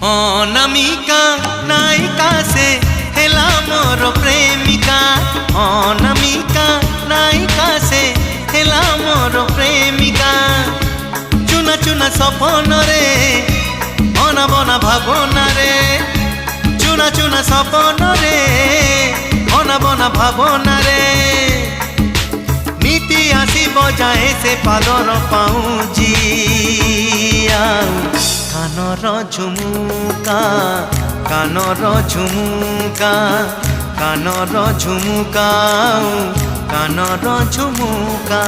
अनामिका नायिका से हेला मोर प्रेमिका। अनामिका नायिका से हेला मोर प्रेमिका। चुना चुना सपन रे अना बना भावना रे। चुना चुना सपन रे अना बना भावना रे। नीति आसी बजाए से पादर पाऊँ कानर झुमुका कानर झुमुका कानर झुमुका कानर झुमुका।